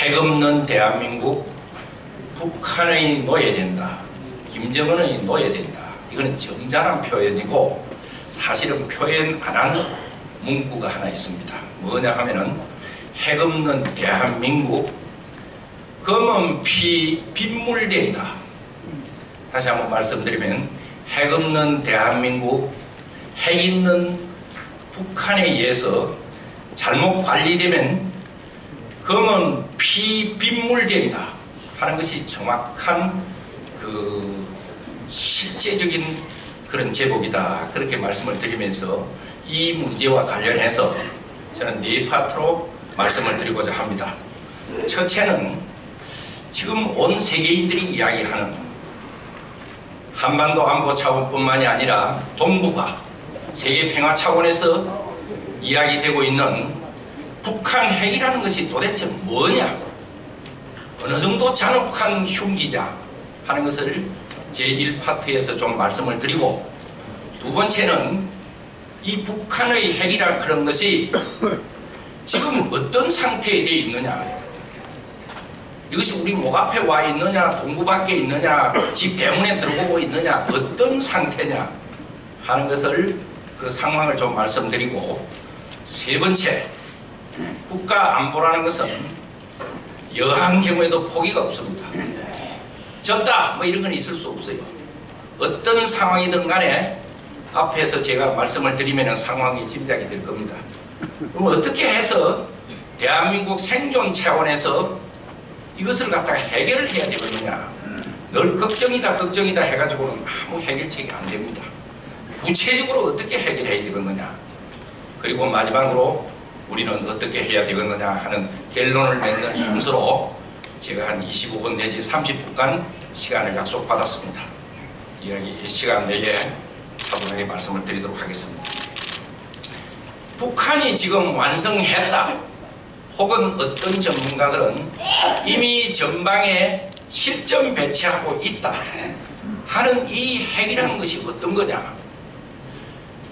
핵 없는 대한민국, 북한의 노예된다, 김정은의 노예된다. 이거는 점잖은 표현이고 사실은 표현 안 한 문구가 하나 있습니다. 뭐냐 하면은 핵 없는 대한민국, 검은 피 빗물된다. 다시 한번 말씀드리면 핵 없는 대한민국, 핵 있는 북한에 의해서 잘못 관리되면 검은 피 빗물된다 하는 것이 정확한 그 실제적인 그런 제목이다. 그렇게 말씀을 드리면서 이 문제와 관련해서 저는 네 파트로 말씀을 드리고자 합니다. 첫째는 지금 온 세계인들이 이야기하는 한반도 안보 차원뿐만이 아니라 동북아 세계 평화 차원에서 이야기되고 있는 북한 핵이라는 것이 도대체 뭐냐, 어느 정도 잔혹한 흉기냐 하는 것을 제1파트에서 좀 말씀을 드리고, 두 번째는 이 북한의 핵이라 그런 것이 지금 어떤 상태에 되어 있느냐, 이것이 우리 목 앞에 와 있느냐, 동구 밖에 있느냐, 집 대문에 들어오고 있느냐, 어떤 상태냐 하는 것을 그 상황을 좀 말씀드리고, 세 번째, 국가 안보라는 것은 여한 경우에도 포기가 없습니다. 졌다 뭐 이런 건 있을 수 없어요. 어떤 상황이든 간에 앞에서 제가 말씀을 드리면 상황이 짐작이 될 겁니다. 그럼 어떻게 해서 대한민국 생존 차원에서 이것을 갖다가 해결을 해야 되겠느냐. 늘 걱정이다 걱정이다 해가지고는 아무 해결책이 안 됩니다. 구체적으로 어떻게 해결해야 되겠느냐, 그리고 마지막으로 우리는 어떻게 해야 되겠느냐 하는 결론을 맺는 순서로 제가 한 25분 내지 30분간 시간을 약속받았습니다. 이야기 시간 내에 차분하게 말씀을 드리도록 하겠습니다. 북한이 지금 완성했다, 혹은 어떤 전문가들은 이미 전방에 실전 배치하고 있다 하는 이 핵이라는 것이 어떤 거냐.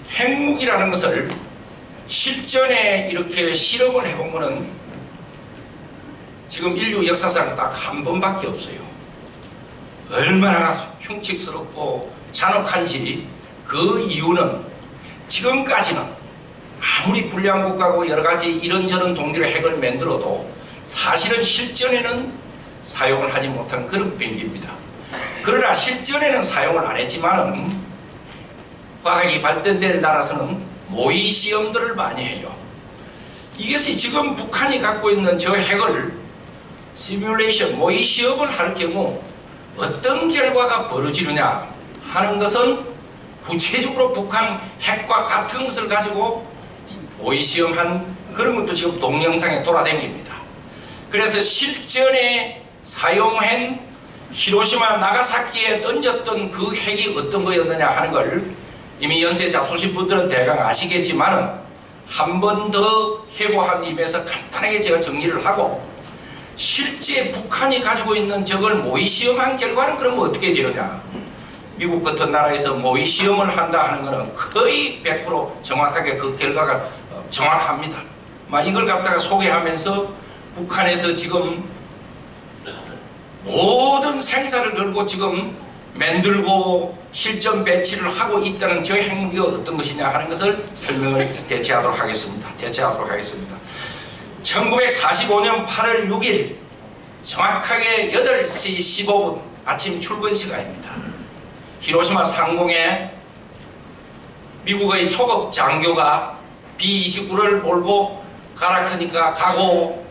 핵무기라는 것을 실전에 이렇게 실험을 해본 거는 지금 인류 역사상 딱 한 번밖에 없어요. 얼마나 흉측스럽고 잔혹한지 그 이유는 지금까지는 아무리 불량 국가고 여러가지 이런저런 동기로 핵을 만들어도 사실은 실전에는 사용을 하지 못한 그런 병기입니다. 그러나 실전에는 사용을 안 했지만은 과학이 발전된 나라에서는 모의 시험들을 많이 해요. 이것이 지금 북한이 갖고 있는 저 핵을 시뮬레이션, 모의 시험을 할 경우 어떤 결과가 벌어지느냐 하는 것은 구체적으로 북한 핵과 같은 것을 가지고 모의 시험한 그런 것도 지금 동영상에 돌아다닙니다. 그래서 실전에 사용한 히로시마 나가사키에 던졌던 그 핵이 어떤 거였느냐 하는 걸 이미 연세 잡수신 분들은 대강 아시겠지만은 한 번 더 해고한 입에서 간단하게 제가 정리를 하고, 실제 북한이 가지고 있는 저걸 모의 시험한 결과는 그럼 어떻게 되느냐. 미국 같은 나라에서 모의 시험을 한다 하는 것은 거의 100% 정확하게 그 결과가 정확합니다. 이걸 갖다가 소개하면서 북한에서 지금 모든 생사를 걸고 지금 만들고 실전 배치를 하고 있다는 저 핵무기가 어떤 것이냐 하는 것을 설명을 대체하도록 하겠습니다. 1945년 8월 6일 정확하게 8시 15분 아침 출근 시간입니다. 히로시마 상공에 미국의 초급 장교가 B-29를 몰고 가라 크니까 가고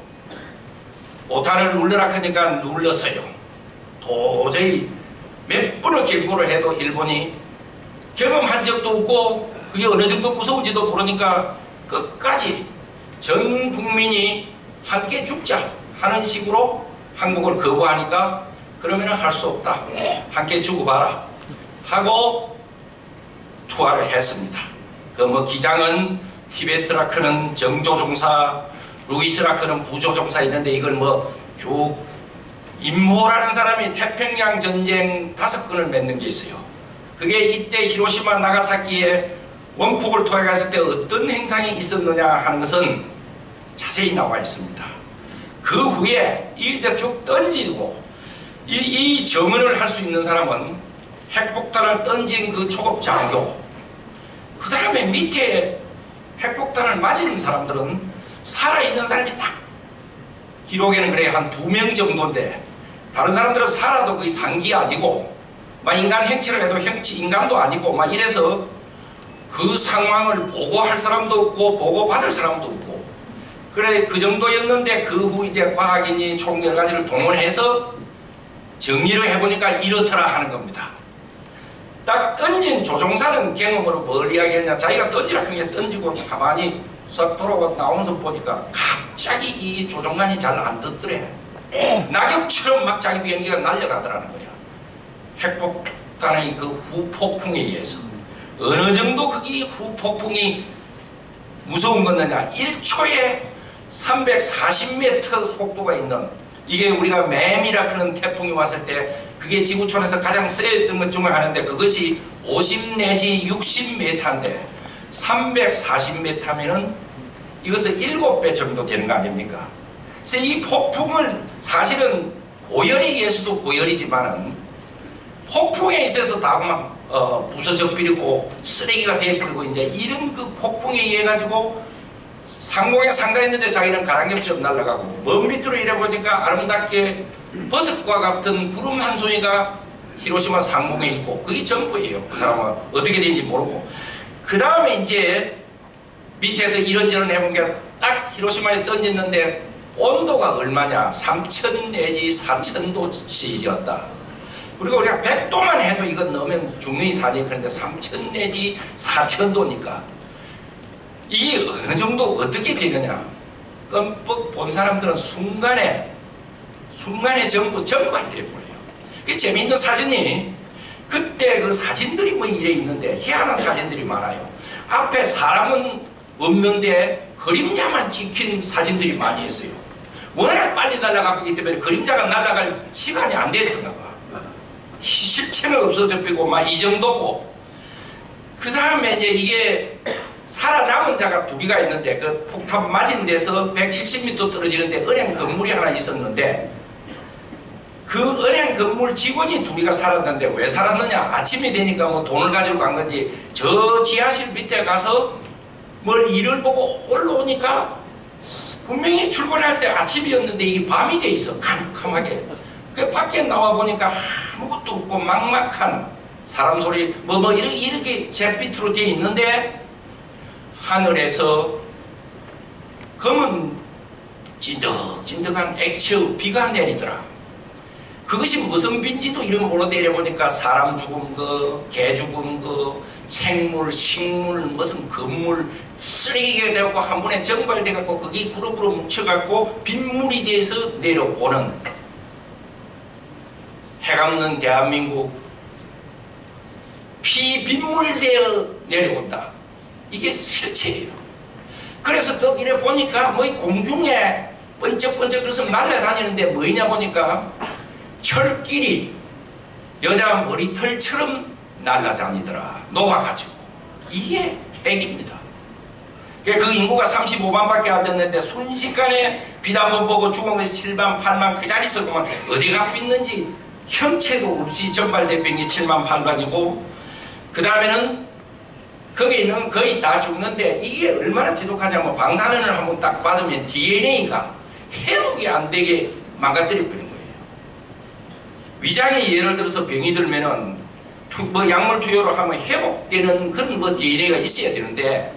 오탄을 눌러라 크니까 눌렀어요. 도저히 몇 번을 경고를 해도 일본이 경험한 적도 없고 그게 어느 정도 무서운지도 모르니까 끝까지 전 국민이 함께 죽자 하는 식으로 항복을 거부하니까 그러면 할 수 없다, 함께 죽어봐라 하고 투하를 했습니다. 그 기장은 티베트라 크는 정조종사, 루이스라 크는 부조종사 있는데 이걸 쭉 임호라는 사람이 태평양 전쟁 5건을 맺는 게 있어요. 그게 이때 히로시마 나가사키에 원폭을 투하했을 때 어떤 행상이 있었느냐 하는 것은 자세히 나와 있습니다. 그 후에 이제 쭉 던지고 이 정언을 할 수 있는 사람은 핵폭탄을 던진 그 초급 장교, 그 다음에 밑에 핵폭탄을 맞은 사람들은 살아있는 사람이 딱 기록에는 그래 한 2명 정도인데, 다른 사람들은 살아도 거의 상기 아니고 막 인간 행체를 해도 인간도 아니고 막 이래서 그 상황을 보고할 사람도 없고 보고받을 사람도 없고, 그래 그 정도였는데 그 후 이제 과학인이 총 여러 가지를 동원해서 정리를 해보니까 이렇더라 하는 겁니다. 딱 던진 조종사는 경험으로 뭘 이야기했냐, 자기가 던지라 그게 던지고 가만히 싹 돌아와 나오면서 보니까 갑자기 이 조종관이 잘 안 듣더래. 낙엽처럼 막 자기 비행기가 날아가더라는 거야. 핵폭탄의 그 후폭풍에 의해서. 어느 정도 그게 후폭풍이 무서운 거느냐, 1초에 340m 속도가 있는, 이게 우리가 매미라 그런 태풍이 왔을 때 그게 지구촌에서 가장 세였던 것 중에 하나인데, 그것이 50 내지 60m인데 340m면은 이것은 7배 정도 되는 거 아닙니까? 그래서 이 폭풍을 사실은 고열에 의해서도 고열이지만은 폭풍에 있어서 다 막 부서져 버리고 쓰레기가 되어버리고, 이제 이런 그 폭풍에 의해 가지고 상공에 상가했는데 자기는 가랑겹처럼 날아가고, 먼 밑으로 이래 보니까 아름답게 버섯과 같은 구름 한 송이가 히로시마 상공에 있고, 그게 전부예요. 그 사람은 어떻게 된지 모르고. 그 다음에 이제 밑에서 이런저런 해본 게 딱 히로시마에 던졌는데 온도가 얼마냐, 3000 내지 4000도씨였다. 그리고 우리가 100도만 해도 이거 넣으면 죽는 산이, 그런데 3000 내지 4000도니까 이게 어느 정도 어떻게 되느냐, 끔뻑 본 사람들은 순간에 전부 전발되어버려요. 그 재미있는 사진이, 그때 그 사진들이 뭐 이래 있는데 희한한 사진들이 많아요. 앞에 사람은 없는데 그림자만 찍힌 사진들이 많이 있어요. 워낙 빨리 날아가기 때문에 그림자가 날아갈 시간이 안 됐던가 봐. 실체는 없어져 버리고 막 이 정도고. 그 다음에 이제 이게 살아남은 자가 2개가 있는데, 그 폭탄 맞은 데서 170m 떨어지는데 은행 건물이 하나 있었는데, 그 은행 건물 직원이 2개가 살았는데 왜 살았느냐, 아침이 되니까 뭐 돈을 가지고 간 건지 저 지하실 밑에 가서 뭘 일을 보고 올라오니까 분명히 출근할 때 아침이었는데 이게 밤이 돼 있어, 캄캄하게. 그 밖에 나와 보니까 아무것도 없고 막막한 사람 소리 이렇게 잿빛으로 되어 있는데, 하늘에서 검은 찐득찐득한 액체 비가 내리더라. 그것이 무슨 비인지도 이름 모르고 내려보니까 사람 죽은 거, 개 죽은 거, 생물, 식물, 무슨 건물, 쓰레기가 되고 한 번에 정발돼갖고 그게 그룹으로 뭉쳐갖고 빗물이 돼서 내려오는, 해감는 대한민국 피빗물되어 내려온다. 이게 실체예요. 그래서 또 이래 보니까 뭐 공중에 번쩍번쩍 그래서 날아다니는데 뭐냐 보니까 철끼리 여자 머리털처럼 날아다니더라, 녹아가지고. 이게 핵입니다. 그 인구가 35만밖에 안 됐는데 순식간에 빛 한번 보고 죽은 것이 7만 8만 그 자리 있었구만. 어디가 삐는지 형체도 없이 전발대병이 7만 8만이고, 그 다음에는 거기 있는 거의 다 죽는데, 이게 얼마나 지독하냐면 방사능을 한번 딱 받으면 DNA가 회복이 안 되게 망가뜨려 버린 거예요. 위장이 예를 들어서 병이 들면은 뭐 약물 투여로 하면 회복되는 그런 뭐 DNA가 있어야 되는데,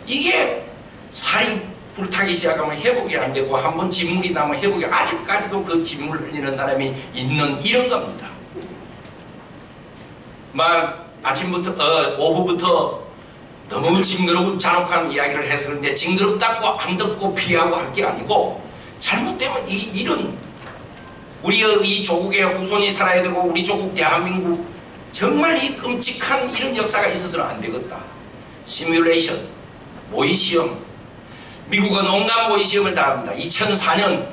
이게 살이 불타기 시작하면 회복이 안 되고 한번 진물이 나면 회복이, 아직까지도 그 진물 흘리는 사람이 있는 이런 겁니다. 막 아침부터 오후부터 너무 징그러운 잔혹한 이야기를 해서 그런데, 징그럽다고 안 듣고 피하고 할 게 아니고, 잘못되면 이런 우리의 이 조국의 후손이 살아야 되고 우리 조국 대한민국 정말 이 끔찍한 이런 역사가 있어서는 안 되겠다. 시뮬레이션, 모의시험, 미국은 온갖 모의시험을 다 합니다. 2004년,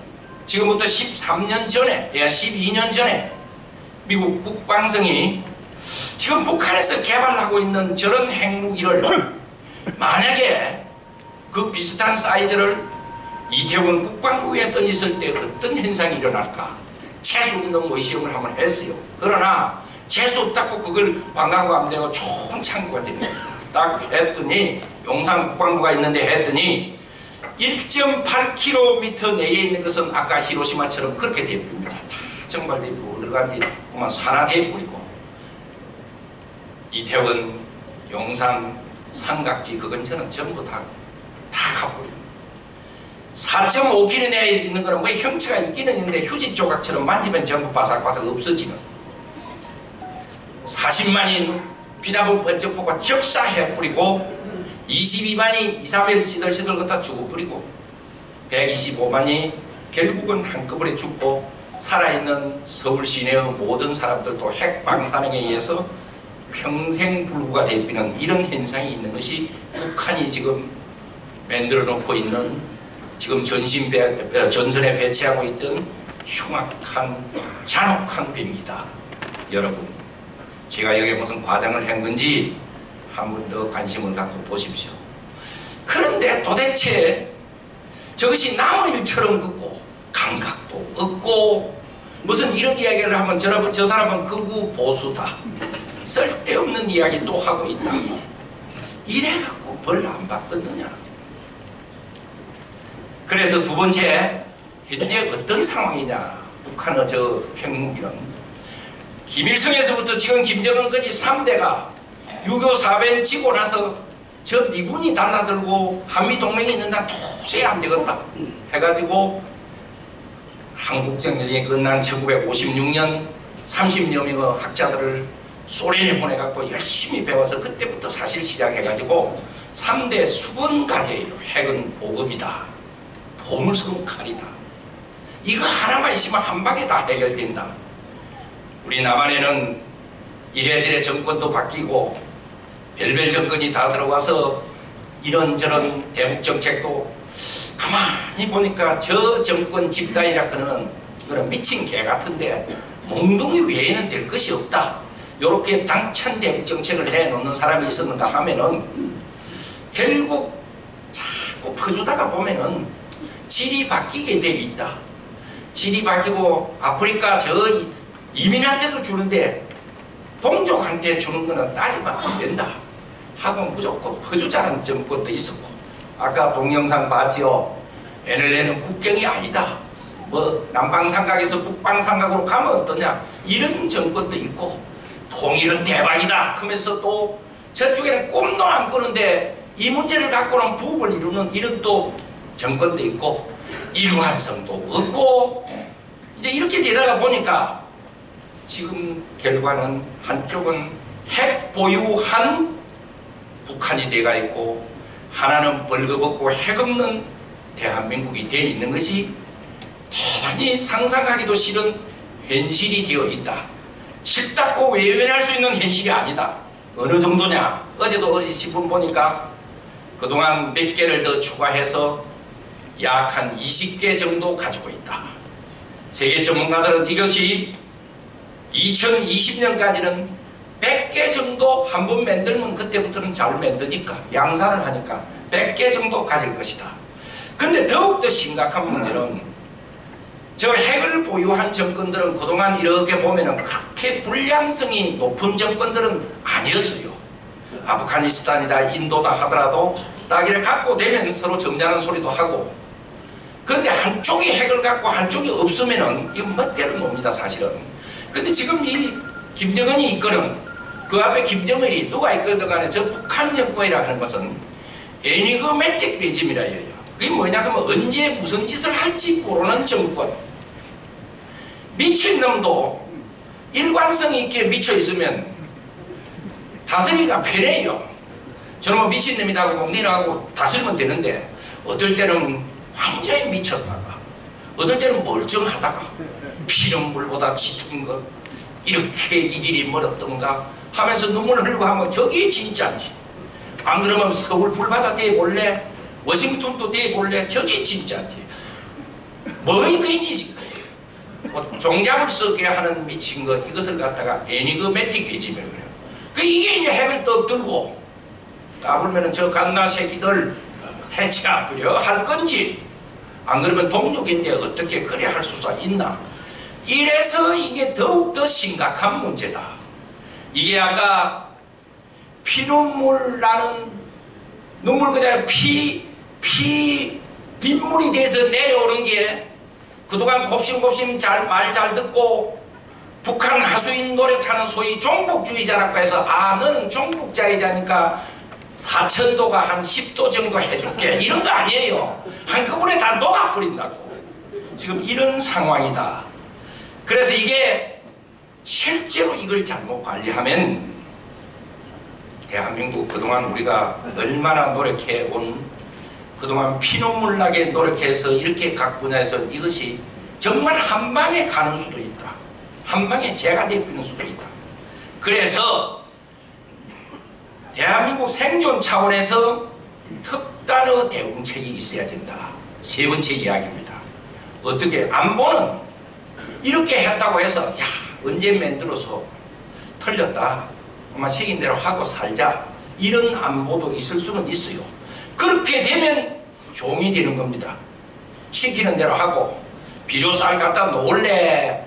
지금부터 13년 전에, 12년 전에 미국 국방성이 지금 북한에서 개발하고 있는 저런 핵무기를 만약에 그 비슷한 사이즈를 이태원 국방부에 던졌을 때 어떤 현상이 일어날까? 재수 없는 모의시험을 한번 했어요. 그러나 재수 없다고 그걸 방광구 안 되고 좋은 창구가 됩니다. 딱 했더니 용산 국방부가 있는데 했더니 1.8km 내에 있는 것은 아까 히로시마처럼 그렇게 되어버립니다. 다 정말 내부 어디간지 그만 산화되어버리고 이태원, 용산, 삼각지 그 근처는 전부 다 가버립니다. 4.5km 내에 있는 거는 뭐 형체가 있기는 있는데 휴지 조각처럼 만지면 전부 바삭바삭 없어지는 40만이 비답을 번쩍 보고 적사해버리고 22만이 2, 3일 시들시들 걷다 죽어버리고 125만이 결국은 한꺼번에 죽고 살아있는 서울 시내의 모든 사람들도 핵 방사능에 의해서 평생 불구가 되어버리는 이런 현상이 있는 것이 북한이 지금 만들어 놓고 있는 지금 전선에 배치하고 있던 흉악한 잔혹한 병이다. 여러분, 제가 여기에 무슨 과장을 한 건지 한 번 더 관심을 갖고 보십시오. 그런데 도대체 저것이 남의 일처럼 긋고 감각도 없고 무슨 이런 이야기를 하면 저 사람은 극우 보수다. 쓸데없는 이야기 또 하고 있다. 이래갖고 벌 안 받거든요. 그래서 두 번째, 현재 어떤 상황이냐. 북한의 저 핵무기는 김일성에서부터 지금 김정은까지 3대가 6.25 사변 지고 나서 저 미군이 달라들고 한미동맹이 있는 난 도저히 안 되겠다 해가지고 한국전쟁이 끝난 1956년 30여 명의 학자들을 소련에 보내갖고 열심히 배워서 그때부터 사실 시작해가지고 3대 수건과제예요. 핵은 보급이다. 보물스러운 칼이다. 이거 하나만 있으면 한 방에 다 해결된다. 우리 남한에는 이래저래 정권도 바뀌고 별별 정권이 다 들어와서 이런저런 대북 정책도 가만히 보니까 저 정권 집단이라 그는 미친 개 같은데 몽둥이 외에는 될 것이 없다. 이렇게 당찬 대북 정책을 내놓는 사람이 있었는가 하면은 결국 자꾸 퍼주다가 보면은 질이 바뀌게 되어 있다. 질이 바뀌고 아프리카 저 이민한테도 주는데 동족한테 주는 거는 따지면 안 된다 하고 무조건 퍼주자는 정권도 있었고, 아까 동영상 봤지요. NLL은 국경이 아니다. 뭐 남방삼각에서 북방삼각으로 가면 어떠냐. 이런 정권도 있고, 통일은 대박이다 하면서 또 저쪽에는 꼼도 안 끄는데 이 문제를 갖고는 부업을 이루는 이런 또 정권도 있고, 일관성도 없고, 이제 이렇게 되다가 보니까 지금 결과는 한쪽은 핵 보유한 북한이 돼가 있고 하나는 벌거벗고 핵 없는 대한민국이 되어 있는 것이 대단히 상상하기도 싫은 현실이 되어 있다. 싫다고 외면할 수 있는 현실이 아니다. 어느 정도냐. 어제도 어디 신문 보니까 그동안 몇 개를 더 추가해서 약 한 20개 정도 가지고 있다. 세계 전문가들은 이것이 2020년까지는 100개 정도 한 번 만들면 그때부터는 잘 만드니까 양산을 하니까 100개 정도 가질 것이다. 근데 더욱더 심각한 문제는 저 핵을 보유한 정권들은 그동안 이렇게 보면은 그렇게 불량성이 높은 정권들은 아니었어요. 아프가니스탄이다 인도다 하더라도 나기를 갖고 되면 서로 점잖은 소리도 하고, 그런데 한쪽이 핵을 갖고 한쪽이 없으면은 이건 멋대로 놉니다 사실은. 근데 지금 이 김정은이 이끄는 그 앞에 김정일이 누가 이끌든 간에 저 북한 정권이라 하는 것은 애니그매틱 레짐이라 해요. 그게 뭐냐 하면 언제 무슨 짓을 할지 모르는 정권. 미친놈도 일관성 있게 미쳐 있으면 다스리기가 편해요. 저놈은 미친놈이다 하고 공리나하고 다스리면 되는데 어떨 때는 완전히 미쳤다가 어떨 때는 멀쩡하다가 피눈물보다 짙은 것 이렇게 이 길이 멀었던가 하면서 눈물 흘리고 하면 저게 진짜지. 안 그러면 서울 불바다 대볼래, 워싱턴도 대볼래, 저게 진짜지. 뭐이 그인지 종잡을 수 없게 하는 미친 것, 이것을 갖다가 애니그매틱 레짐이라고 그래요. 이게 이제 핵을 또 들고 까불면은 저 갓나 새끼들 해치하려 할 건지 안 그러면 동족인데 어떻게 그래 할 수가 있나. 이래서 이게 더욱더 심각한 문제다. 이게 아까 피눈물 나는 눈물 그냥 빗물이 돼서 내려오는 게 그동안 곱심곱심 말 잘 듣고 북한 하수인 노력하는 소위 종북주의자라고 해서 너는 종북자이자니까 사천도가 한 10도 정도 해줄게 이런 거 아니에요. 한꺼번에 다 녹아버린다고. 지금 이런 상황이다. 그래서 이게 실제로 이걸 잘못 관리하면 대한민국 그동안 우리가 얼마나 노력해온 그동안 피눈물 나게 노력해서 이렇게 각 분야에서 이것이 정말 한 방에 가는 수도 있다. 한 방에 재가 되는 수도 있다. 그래서 대한민국 생존 차원에서 특단의 대응책이 있어야 된다. 세 번째 이야기입니다. 어떻게 안보는 이렇게 했다고 해서 야 언제 만들어서 틀렸다. 아마 시킨 대로 하고 살자. 이런 안보도 있을 수는 있어요. 그렇게 되면 종이 되는 겁니다. 시키는 대로 하고 비료쌀 갖다 놓을래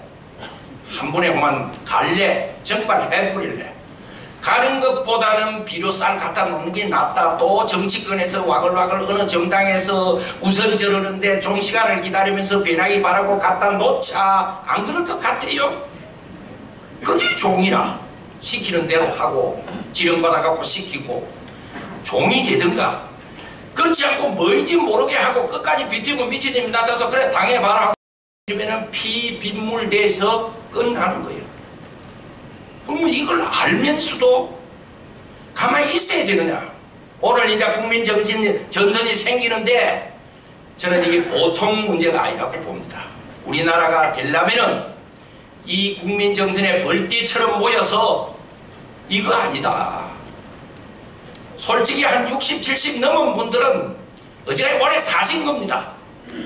한 번에 그만 갈래 정말 해버릴래. 가는 것보다는 비료쌀 갖다 놓는 게 낫다. 또 정치권에서 와글와글 어느 정당에서 우선 저러는데 좀 시간을 기다리면서 배나기 바라고 갖다 놓자. 안 그럴 것 같아요. 그게 종이라 시키는 대로 하고 지령받아갖고 시키고 종이 되든가. 그렇지 않고 뭐인지 모르게 하고 끝까지 비티고 미치님이 나타서 그래 당해봐라 이러면은 빗물 돼서 끝나는 거예요. 그러면 이걸 알면서도 가만히 있어야 되느냐. 오늘 이제 국민전선이 생기는데 저는 이게 보통 문제가 아니라고 봅니다. 우리나라가 되려면은 이 국민정선에 벌떼처럼 모여서 이거 아니다. 솔직히 한 60, 70 넘은 분들은 어제까지 오래 사신 겁니다.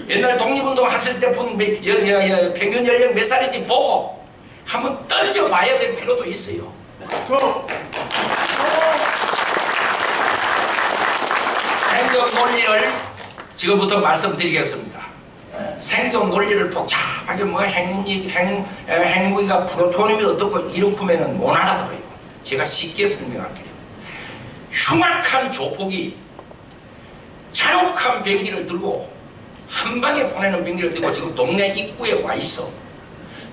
옛날 독립운동 하실 때 평균 연령 몇 살인지 보고 한번 던져봐야 될 필요도 있어요. 생존 논리를 지금부터 말씀드리겠습니다. 생존 논리를 복잡하게 핵무기가 플루토늄이 어떻고 이렇게면은 못 알아들어요. 제가 쉽게 설명할게요. 흉악한 조폭이 잔혹한 병기를 들고 한 방에 보내는 병기를 들고 지금 동네 입구에 와 있어.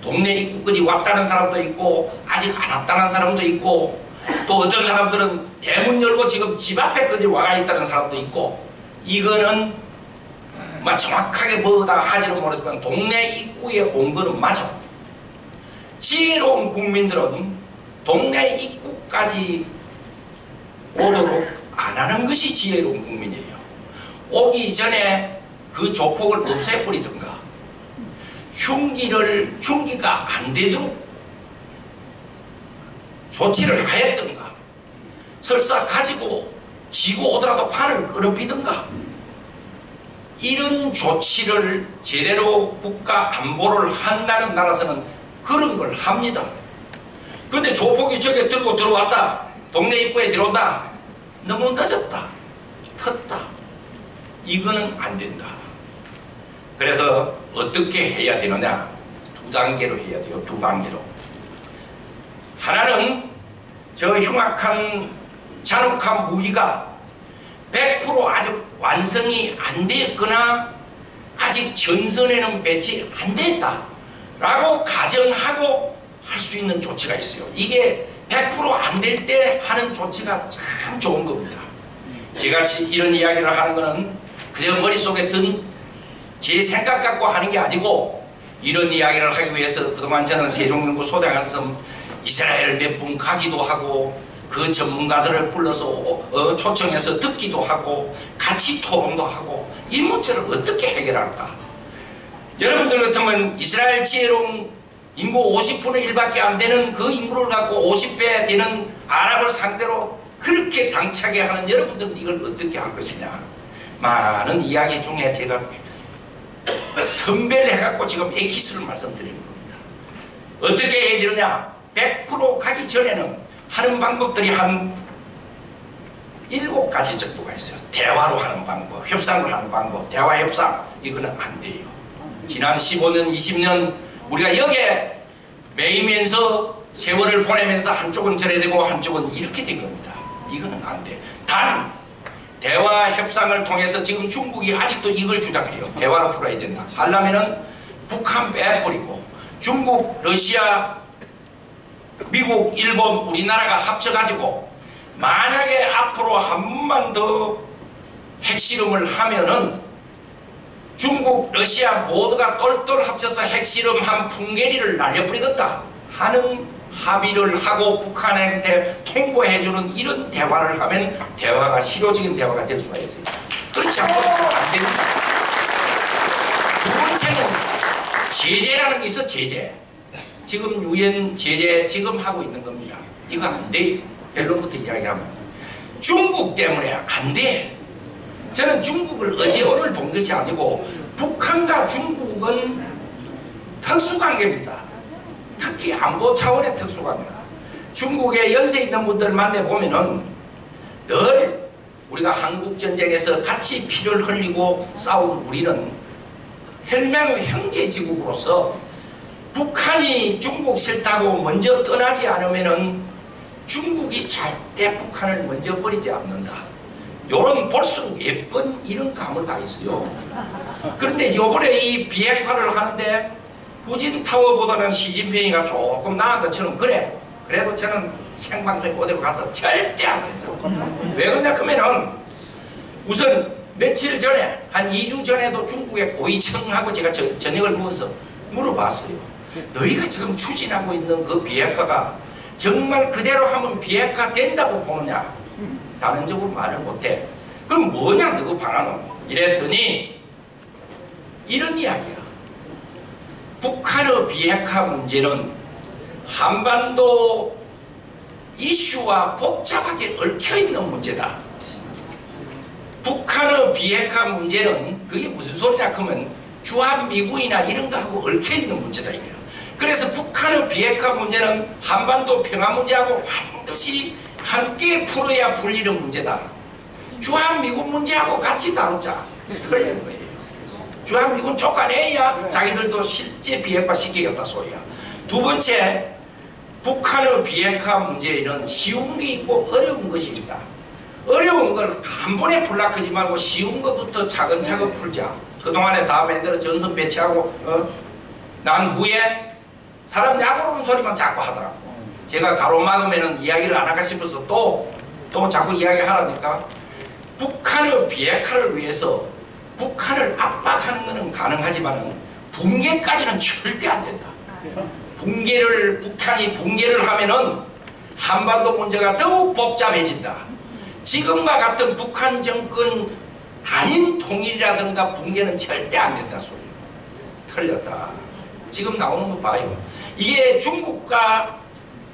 동네 입구까지 왔다는 사람도 있고 아직 안 왔다는 사람도 있고 또 어떤 사람들은 대문 열고 지금 집 앞에까지 와 있다는 사람도 있고 이거는 정확하게 뭐다 하지는 모르지만 동네 입구에 온 거는 맞아. 지혜로운 국민들은 동네 입구까지 오도록 안 하는 것이 지혜로운 국민이에요. 오기 전에 그 조폭을 없애버리든가 흉기가 안 되도록 조치를 하였든가 설사 가지고 지고 오더라도 판을 끌어비든가 이런 조치를 제대로 국가 안보를 한다는 나라에서는 그런 걸 합니다. 그런데 조폭이 저게 들고 들어왔다. 동네 입구에 들어온다. 너무 늦었다. 텄다. 이거는 안 된다. 그래서 어떻게 해야 되느냐. 두 단계로 해야 돼요. 두 단계로. 하나는 저 흉악한 잔혹한 무기가 100% 아직 완성이 안 되었거나 아직 전선에는 배치 안 됐다 라고 가정하고 할 수 있는 조치가 있어요. 이게 100% 안 될 때 하는 조치가 참 좋은 겁니다. 제가 이런 이야기를 하는 거는 그저 머릿속에 든 제 생각 갖고 하는 게 아니고 이런 이야기를 하기 위해서 그동안 저는 세종연구소장에서 이스라엘을 몇 번 가기도 하고 그 전문가들을 불러서 초청해서 듣기도 하고 같이 토론도 하고 이 문제를 어떻게 해결할까. 여러분들 같으면 이스라엘 지혜로운 인구 50분의 1밖에 안 되는 그 인구를 갖고 50배 되는 아랍을 상대로 그렇게 당차게 하는 여러분들은 이걸 어떻게 할 것이냐. 많은 이야기 중에 제가 선별을 해갖고 지금 엑기스를 말씀드리는 겁니다. 어떻게 해야 되느냐. 100% 가기 전에는 하는 방법들이 한 7가지 정도가 있어요. 대화로 하는 방법, 협상을 하는 방법, 대화 협상 이거는 안 돼요. 지난 15년, 20년 우리가 여기에 매이면서 세월을 보내면서 한쪽은 저래 되고 한쪽은 이렇게 된 겁니다. 이거는 안 돼. 단 대화 협상을 통해서 지금 중국이 아직도 이걸 주장해요. 대화를 풀어야 된다. 하려면은 북한 빼버리고 중국, 러시아, 미국, 일본, 우리나라가 합쳐가지고 만약에 앞으로 한 번만 더 핵실험을 하면은 중국, 러시아 모두가 똘똘 합쳐서 핵실험한 풍계리를 날려버리겠다 하는 합의를 하고 북한한테 통보해주는 이런 대화를 하면 대화가 실효적인 대화가 될 수가 있어요. 그렇지 않고는 안 됩니다. 두 번째는 제재라는 게 있어. 제재. 지금 유엔 제재 지금 하고 있는 겁니다. 이거 안 돼. 결론부터 이야기하면 중국 때문에 안 돼. 저는 중국을 어제 오늘 본 것이 아니고 북한과 중국은 특수관계입니다. 특히 안보 차원의 특수관계다. 중국의 연세 있는 분들 만나보면은 늘 우리가 한국전쟁에서 같이 피를 흘리고 싸운 우리는 혈맹의 형제지국으로서 북한이 중국 싫다고 먼저 떠나지 않으면은 중국이 절대 북한을 먼저 버리지 않는다. 요런 볼수록 예쁜 이런 감을 가 있어요. 그런데 요번에 이 비핵화를 하는데 후진타워보다는 시진핑이가 조금 나은 것처럼 그래. 그래도 저는 생방송 어디로 가서 절대 안 된다고. 왜 그러냐 하면은 우선 며칠 전에 한 2주 전에도 중국의 고위층하고 제가 저녁을 먹어서 물어봤어요. 너희가 지금 추진하고 있는 그 비핵화가 정말 그대로 하면 비핵화 된다고 보느냐? 단언적으로 말을 못해. 그럼 뭐냐 너그 방안은? 이랬더니 이런 이야기야. 북한의 비핵화 문제는 한반도 이슈와 복잡하게 얽혀있는 문제다. 북한의 비핵화 문제는 그게 무슨 소리냐 하면 주한미군이나 이런 거하고 얽혀있는 문제다 이거야. 그래서 북한의 비핵화 문제는 한반도 평화 문제하고 반드시 함께 풀어야 풀리는 문제다. 주한미군 문제하고 같이 다루자. 그러는 거예요. 주한미군 촉구해야 자기들도 실제 비핵화 시키겠다 소리야. 두 번째, 북한의 비핵화 문제에는 쉬운 게 있고 어려운 것이 있다. 어려운 걸 한 번에 풀라 하지 말고 쉬운 것부터 차근차근 풀자. 그동안에 다 만들어 전선 배치하고 난 후에 사람 약오르는 소리만 자꾸 하더라고. 제가 가로막으면 이야기를 안 할까 싶어서 또 자꾸 이야기하라니까. 북한의 비핵화를 위해서 북한을 압박하는 것은 가능하지만 붕괴까지는 절대 안 된다. 북한이 붕괴를 하면은 한반도 문제가 더욱 복잡해진다. 지금과 같은 북한 정권 아닌 통일이라든가 붕괴는 절대 안 된다 소리. 틀렸다. 지금 나오는 거 봐요. 이게 중국과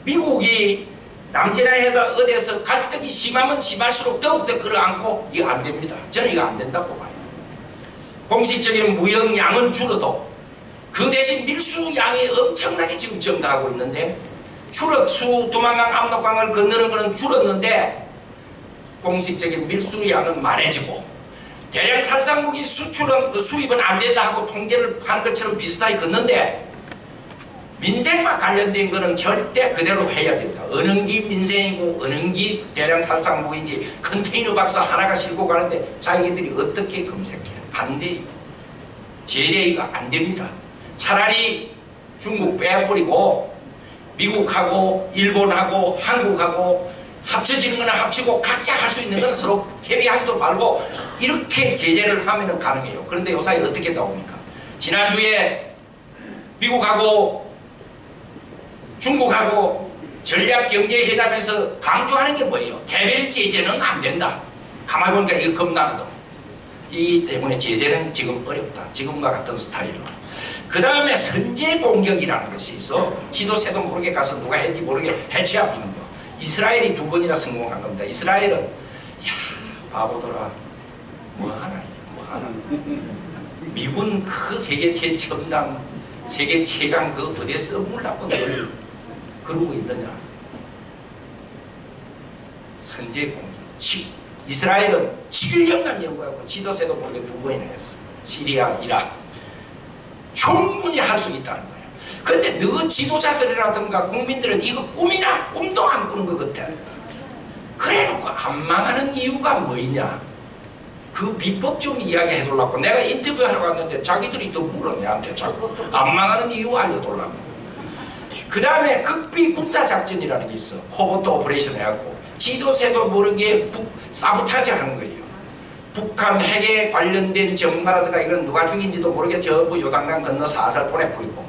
미국이 남진해가 어디에서 갈등이 심하면 심할수록 더욱더 끌어안고 이거 안 됩니다. 저는 이거 안 된다고 봐요. 공식적인 무역량은 줄어도 그 대신 밀수량이 엄청나게 지금 증가하고 있는데 추럭수 두만강 압록강을 건너는 것은 줄었는데 공식적인 밀수량은 많아지고 대량 살상무기 수입은 안 된다 하고 통제를 하는 것처럼 비슷하게 걷는데 민생과 관련된 거는 절대 그대로 해야 된다. 어느 게 민생이고 어느 게 대량 살상무기인지 컨테이너 박스 하나가 싣고 가는데 자기들이 어떻게 검색해? 안 돼. 제재가 안 됩니다. 차라리 중국 빼버리고 미국하고 일본하고 한국하고 합쳐지는 거는 합치고 각자 할 수 있는 거는 서로 협의하지도 말고 이렇게 제재를 하면 가능해요. 그런데 요사이 어떻게 나옵니까? 지난주에 미국하고 중국하고 전략경제회담에서 강조하는 게 뭐예요? 개별 제재는 안 된다. 가만히 보니까 이거 겁나거든. 이 때문에 제재는 지금 어렵다. 지금과 같은 스타일로. 그 다음에 선제 공격이라는 것이 있어. 지도 새도 모르게 가서 누가 했는지 모르게 해치하는 거. 이스라엘이 2번이나 성공한 겁니다. 이스라엘은 야 바보더라. 뭐하나. 미군 그 세계 최첨단 세계 최강 그 어디에 써물라고 걸 그러고 있느냐. 선제 공격. 이스라엘은 7년간 연구하고 지도새도 모르게 2번이나 했어. 시리아, 이라크 충분히 할 수 있다는 거예요. 근데 너 지도자들이라든가 국민들은 이거 꿈이나 꿈도 안 꾸는 것 같아. 그래놓고 안 망하는 이유가 뭐냐? 그 비법 좀 이야기해 달라고. 내가 인터뷰하러 갔는데 자기들이 또 물어 내한테 자꾸 안 망하는 이유 알려달라고. 그 다음에 극비 군사작전이라는 게 있어. 코버트 오퍼레이션 해갖고 지도새도 모르게 사보타지 하는 거예요. 북한 핵에 관련된 정마라든가 이건 누가 죽인지도 모르게 전부 요단강 건너 살살 보내버리고,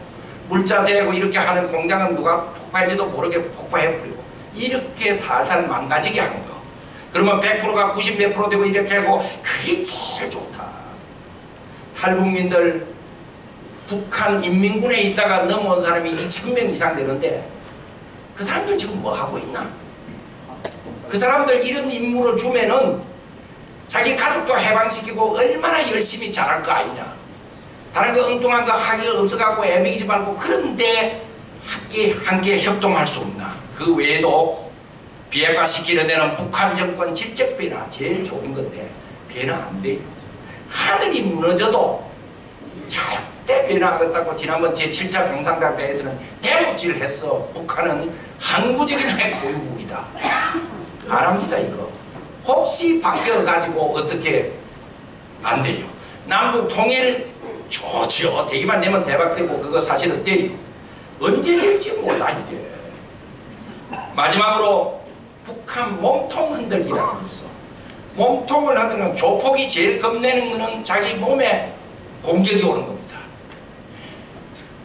물자 대고 이렇게 하는 공장은 누가 폭파했는지도 모르게 폭파해버리고, 이렇게 살살 망가지게 하는 거. 그러면 100%가 90 몇 프로 되고 이렇게 하고, 그게 제일 좋다. 탈북민들 북한 인민군에 있다가 넘어온 사람이 2,000명 이상 되는데 그 사람들 지금 뭐 하고 있나? 그 사람들 이런 임무를 주면은 자기 가족도 해방시키고 얼마나 열심히 잘할 거 아니냐. 다른 거 엉뚱한 거 하기가 없어갖고 애매기지 말고. 그런데 함께 협동할 수 없나. 그 외에도 비핵화시키려 되는 북한 정권 질적 변화 제일 좋은 건데 변화 안 돼요. 하늘이 무너져도 절대 변화하겠다고 지난번 제7차 공산당대회에서는 대묻질 했어. 북한은 항구적인 핵 보유국이다. 안 합니다 이거. 혹시 바뀌어가지고 어떻게 안 돼요. 남북 통일 좋죠. 되기만 되면 대박되고 그거 사실은 돼요. 언제 될지 몰라 이게. 마지막으로 북한 몸통 흔들기라는 게 있어. 몸통을 흔드는 조폭이 제일 겁내는 거는 자기 몸에 공격이 오는 겁니다.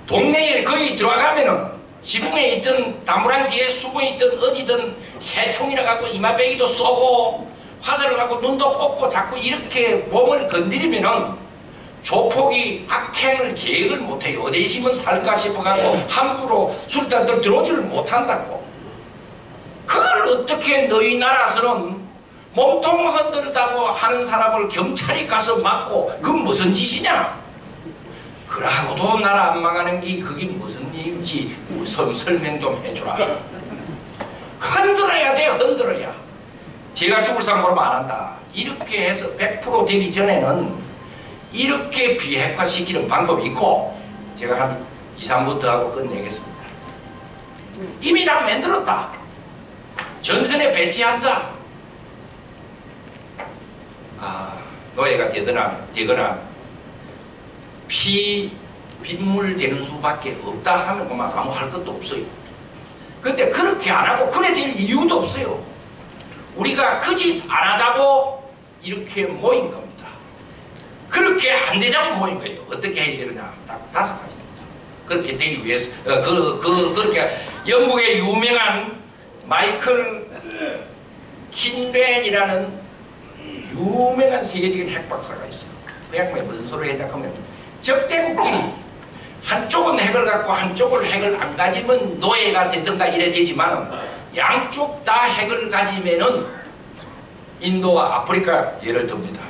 동네에 거기 들어가면은 지붕에 있든 나무랑 뒤에 숨어 있든 어디든 새총이라 갖고 이마빼기도 쏘고 화살을 갖고 눈도 꽂고 자꾸 이렇게 몸을 건드리면은 조폭이 악행을 계획을 못해요. 어디 있으면 살까 싶어갖고 함부로 술단들 들어오지를 못한다고. 그걸 어떻게 너희 나라에서는 몸통 흔들다고 하는 사람을 경찰이 가서 막고 그건 무슨 짓이냐? 그러고도 나라 안 망하는 게 그게 무슨 일인지 우선 설명 좀 해주라. 흔들어야 돼. 흔들어야. 제가 죽을 상 모르면 안 한다. 이렇게 해서 100% 되기 전에는 이렇게 비핵화시키는 방법이 있고, 제가 한 2, 3분 더 하고 끝내겠습니다. 이미 다 만들었다. 전선에 배치한다. 노예가 되거나 빗물 되는 수밖에 없다 하면 그만 아무 할 것도 없어요. 근데 그렇게 안 하고 그래 될 이유도 없어요. 우리가 그 짓 안 하자고 이렇게 모인 겁니다. 그렇게 안 되자고 모인 거예요. 어떻게 해야 되느냐? 딱 5가지입니다. 그렇게 되기 위해서 그렇게 영국의 유명한 마이클 킨렌이라는 유명한 세계적인 핵박사가 있어요. 그 양반이 무슨 소리를 했냐 하면, 적대국끼리 한쪽은 핵을 갖고 한쪽은 핵을 안 가지면 노예가 되든가 이래 되지만 양쪽 다 핵을 가지면은 인도와 아프리카 예를 듭니다.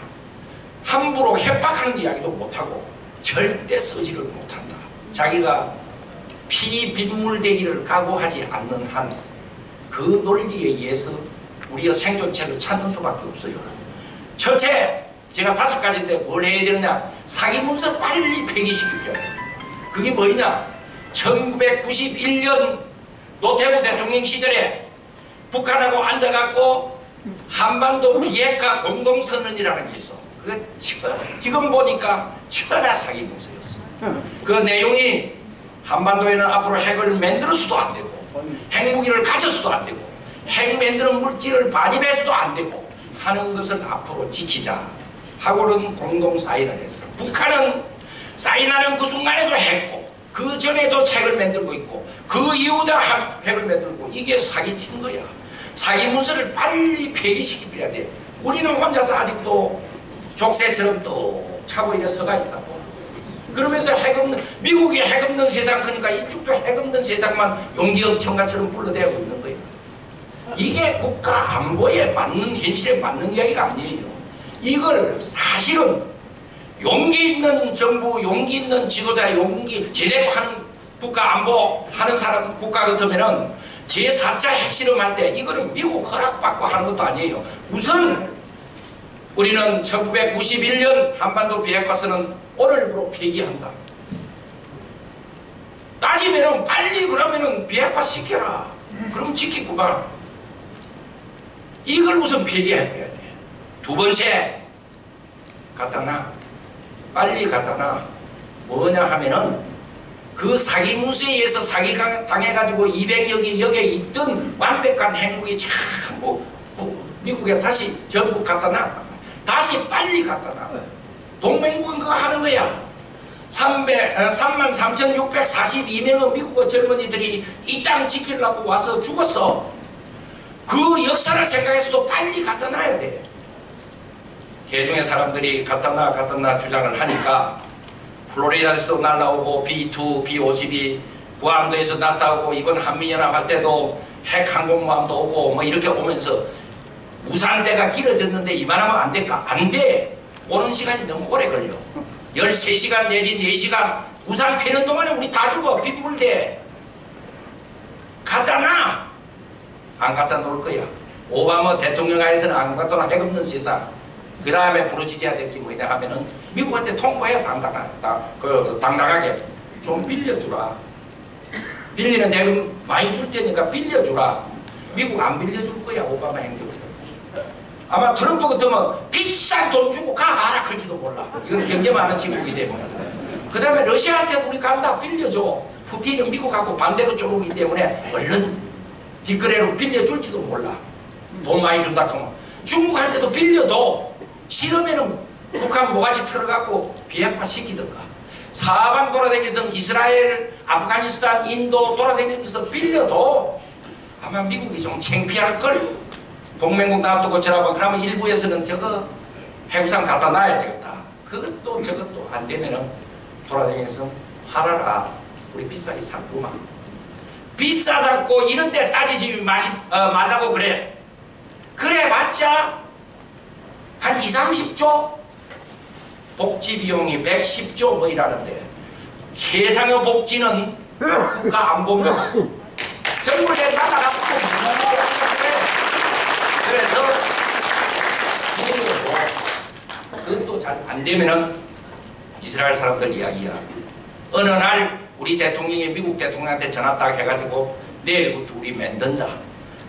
함부로 협박하는 이야기도 못하고 절대 쓰지를 못한다. 자기가 피빗물대기를 각오하지 않는 한 그 논리에 의해서 우리의 생존체를 찾는 수밖에 없어요. 첫째, 제가 5가지인데 뭘 해야 되느냐? 사기문서 빨리 폐기시키려 해요. 그게 뭐냐? 1991년 노태우 대통령 시절에 북한하고 앉아갖고 한반도 비핵화 공동선언이라는 게 있어. 그게 지금 보니까 천하 사기문서였어. 그 내용이 한반도에는 앞으로 핵을 만들어서도 안 되고 핵무기를 가져서도 안 되고 핵 만드는 물질을 반입해서도 안 되고 하는 것을 앞으로 지키자 하고는 공동 사인을 했어. 북한은 사인하는 그 순간에도 했고 그 전에도 핵을 만들고 있고 그 이후도 핵을 만들고, 이게 사기친 거야. 사기 문서를 빨리 폐기시켜야 돼. 우리는 혼자서 아직도 족쇄처럼 또 차고 이래 서가 있다고. 그러면서 미국이 핵 없는 세상 크니까 이쪽도 핵 없는 세상만 용기 엄청가처럼 불러대고 있는 거예요. 이게 국가 안보에 맞는, 현실에 맞는 이야기가 아니에요. 이걸 사실은 용기 있는 정부, 용기 있는 지도자, 용기 제대로 하는 국가 안보 하는 사람, 국가 같으면은 제4차 핵실험할 때 이거는 미국 허락받고 하는 것도 아니에요. 우선 우리는 1991년 한반도 비핵화선언 오늘부로 폐기한다. 따지면은 빨리 그러면은 비핵화 시켜라. 그럼 지키구만. 이걸 우선 폐기해버려야 돼. 두 번째, 갖다 놔. 빨리 갖다 놔. 뭐냐 하면은 그 사기 문서에 의해서 사기 당해가지고 200여기 여기에 있던 완벽한 행복이 전부 미국에 다시 전부 갖다 놨다. 다시 빨리 갖다 놔. 동맹국은 그거 하는 거야. 33,642명의 미국의 젊은이들이 이 땅 지키려고 와서 죽었어. 그 역사를 생각해서도 빨리 갖다 놔야 돼. 개중의 사람들이 갖다 놔 주장을 하니까 플로리다에서도 날라오고 B2, B52 구암도에서 날라오고 이번 한미연합 할 때도 핵 항공모함도 오고 뭐 이렇게 오면서 우산대가 길어졌는데 이만하면 안 될까? 안 돼. 오는 시간이 너무 오래 걸려. 13시간 내지 4시간 우산 패는 동안에 우리 다 죽어. 빗물대. 갖다 놔. 안 갖다 놓을 거야. 오바마 대통령 하에서는 안 갖다 놔. 핵 없는 세상. 그 다음에 부르짖어야 될 게 뭐냐 하면은 미국한테 통보해야 당당하게 좀 빌려주라. 빌리는 대금 많이 줄 테니까 빌려주라. 미국 안 빌려줄 거야. 오바마 행정부. 아마 트럼프 같으면 비싼 돈 주고 가라 그럴지도 몰라. 이건 경제 많은 친구이기 때문에. 그 다음에 러시아한테 우리 간다 빌려줘. 푸틴은 미국하고 반대로 쪼르기 때문에 얼른 뒷거래로 빌려줄지도 몰라. 돈 많이 준다 하면. 중국한테도 빌려도 싫으면은 북한 모가지 틀어갖고 비핵화 시키든가. 사방 돌아다니면서 이스라엘, 아프가니스탄, 인도 돌아다니면서 빌려도 아마 미국이 좀 창피할걸. 동맹국 놔두고 저라고 그러면 일부에서는 저거 핵우산 갖다 놔야 되겠다. 그것도 저것도 안 되면은 돌아다니면서 팔아라. 우리 비싸게 샀구만. 비싸다고 이런 데 따지지 말라고 그래. 그래 봤자 한 2, 30조? 복지 비용이 110조 뭐 이라는데 세상의 복지는 국가 안 보면 정부에 나가라고 그래서 그것도 잘 안 되면은 이스라엘 사람들 이야기야. 어느 날 우리 대통령이 미국 대통령한테 전화 딱 해가지고 내일부터 우리 만든다.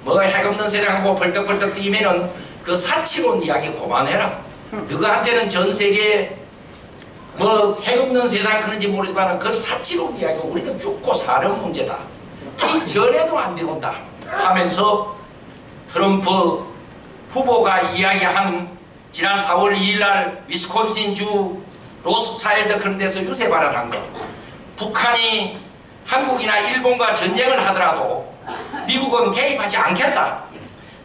뭐 핵 없는 세상하고 벌떡벌떡 뛰면은 그 사치론 이야기 그만해라. 너한테는 전 세계 뭐 핵 없는 세상 그런지 모르지만 그 사치론 이야기 우리는 죽고 사는 문제다. 그 전에도 안 되는다 하면서 트럼프 후보가 이야기한 지난 4월 2일 날 위스콘신주 로스차일드 그런 데서 유세 발언한 거. 북한이 한국이나 일본과 전쟁을 하더라도 미국은 개입하지 않겠다.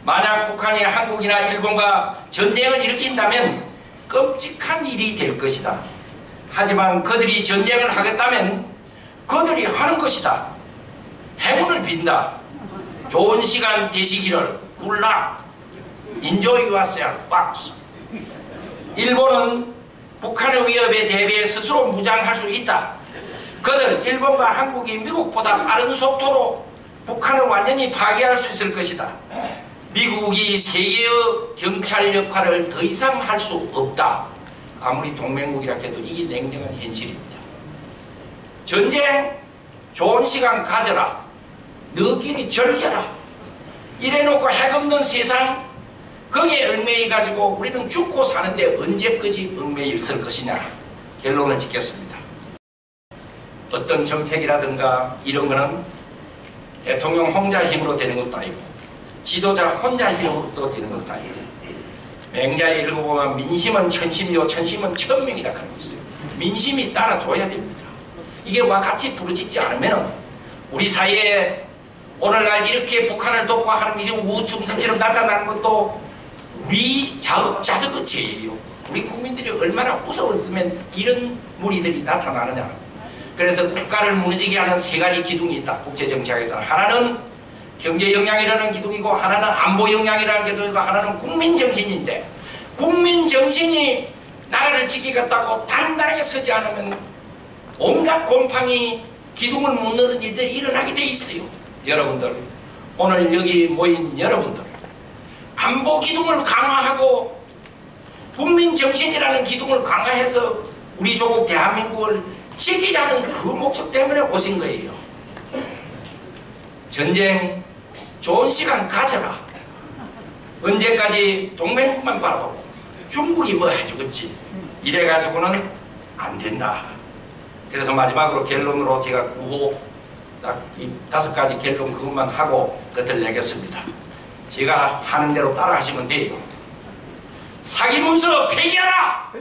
만약 북한이 한국이나 일본과 전쟁을 일으킨다면 끔찍한 일이 될 것이다. 하지만 그들이 전쟁을 하겠다면 그들이 하는 것이다. 행운을 빈다. 좋은 시간 되시기를. 굿락. Enjoy yourself. 일본은 북한의 위협에 대비해 스스로 무장할 수 있다. 그들 일본과 한국이 미국보다 빠른 속도로 북한을 완전히 파괴할 수 있을 것이다. 미국이 세계의 경찰 역할을 더 이상 할 수 없다. 아무리 동맹국이라 해도 이게 냉정한 현실입니다. 전쟁 좋은 시간 가져라. 너끼리 즐겨라. 이래놓고 핵 없는 세상 거기에 얽매여 가지고 우리는 죽고 사는데 언제까지 얽매여 있을 것이냐. 결론을 짓겠습니다. 어떤 정책이라든가 이런 거는 대통령 혼자 힘으로 되는 것도 아니고 지도자 혼자 힘으로 되는 것도 아니고 맹자에 읽어보면 민심은 천심이요 천심은 천명이다 그런 거 있어요. 민심이 따라줘야 됩니다. 이게 와 같이 부르짖지 않으면 우리 사이에 오늘날 이렇게 북한을 돕고 하는 것이 우중성처럼 나타나는 것도 우리 자업자득의 죄예요. 우리 국민들이 얼마나 무서웠으면 이런 무리들이 나타나느냐. 그래서 국가를 무너지게 하는 세 가지 기둥이 있다. 국제정치학에서는. 하나는 경제 역량이라는 기둥이고 하나는 안보 역량이라는 기둥이고 하나는 국민정신인데 국민정신이 나라를 지키겠다고 단단하게 서지 않으면 온갖 곰팡이 기둥을 못 넣는 일들이 일어나게 돼 있어요. 여러분들 오늘 여기 모인 여러분들 안보 기둥을 강화하고 국민정신이라는 기둥을 강화해서 우리 조국 대한민국을 지키자는 그 목적 때문에 오신 거예요. 전쟁 좋은 시간 가져라. 언제까지 동맹국만 바라보고 중국이 뭐 해주겠지 이래가지고는 안 된다. 그래서 마지막으로 결론으로 제가 구호 딱 이 5가지 결론 그것만 하고 끝을 내겠습니다. 제가 하는 대로 따라 하시면 돼요. 사기 문서 폐기하라!